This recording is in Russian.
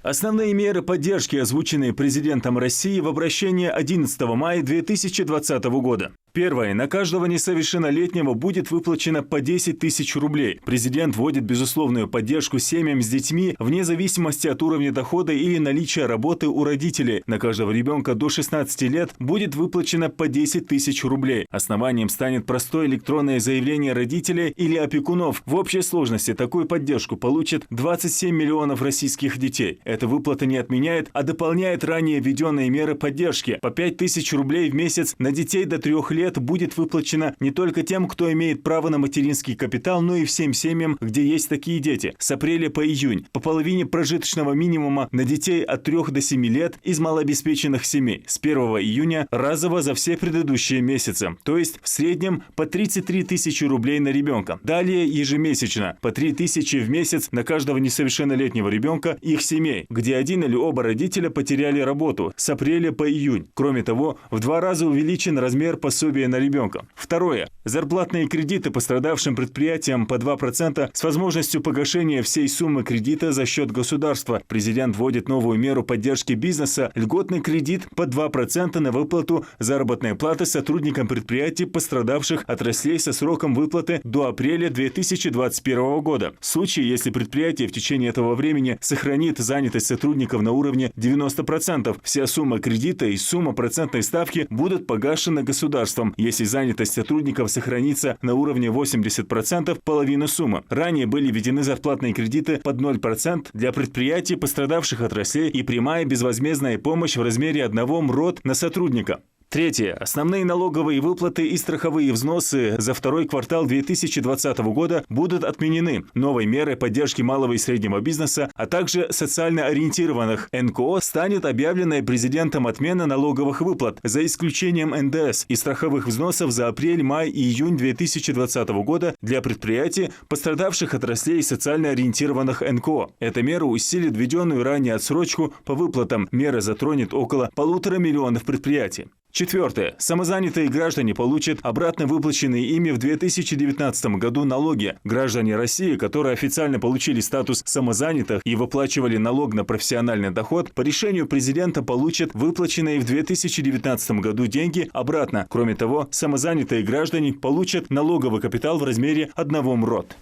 Основные меры поддержки, озвученные президентом России в обращении 11 мая 2020 года. Первое. На каждого несовершеннолетнего будет выплачено по 10 тысяч рублей. Президент вводит безусловную поддержку семьям с детьми вне зависимости от уровня дохода или наличия работы у родителей. На каждого ребенка до 16 лет будет выплачено по 10 тысяч рублей. Основанием станет простое электронное заявление родителей или опекунов. В общей сложности такую поддержку получат 27 миллионов российских детей. Эта выплата не отменяет, а дополняет ранее введенные меры поддержки. По 5 тысяч рублей в месяц на детей до 3 лет будет выплачено не только тем, кто имеет право на материнский капитал, но и всем семьям, где есть такие дети. С апреля по июнь по половине прожиточного минимума на детей от 3 до 7 лет из малообеспеченных семей. С 1 июня разово за все предыдущие месяцы. То есть в среднем по 33 тысячи рублей на ребенка. Далее ежемесячно по 3 тысячи в месяц на каждого несовершеннолетнего ребенка и их семей, где один или оба родителя потеряли работу. С апреля по июнь. Кроме того, в 2 раза увеличен размер пособия на ребенка. Второе. Зарплатные кредиты пострадавшим предприятиям по 2% с возможностью погашения всей суммы кредита за счет государства. Президент вводит новую меру поддержки бизнеса – льготный кредит по 2% на выплату заработной платы сотрудникам предприятий, пострадавших отраслей со сроком выплаты до апреля 2021 года. В случае, если предприятие в течение этого времени сохранит занятость сотрудников на уровне 90%, вся сумма кредита и сумма процентной ставки будут погашены государством. Если занятость сотрудников сохранится на уровне 80%, половину суммы. Ранее были введены зарплатные кредиты под 0% для предприятий, пострадавших отраслей, и прямая безвозмездная помощь в размере 1 МРОТ на сотрудника. Третье. Основные налоговые выплаты и страховые взносы за второй квартал 2020 года будут отменены. Новой мерой поддержки малого и среднего бизнеса, а также социально ориентированных НКО станет объявленная президентом отмена налоговых выплат, за исключением НДС и страховых взносов за апрель, май и июнь 2020 года для предприятий, пострадавших отраслей и социально ориентированных НКО. Эта мера усилит введенную ранее отсрочку по выплатам. Мера затронет около 1,5 миллиона предприятий. Четвертое. Самозанятые граждане получат обратно выплаченные ими в 2019 году налоги. Граждане России, которые официально получили статус самозанятых и выплачивали налог на профессиональный доход, по решению президента получат выплаченные в 2019 году деньги обратно. Кроме того, самозанятые граждане получат налоговый капитал в размере 1 МРОТ.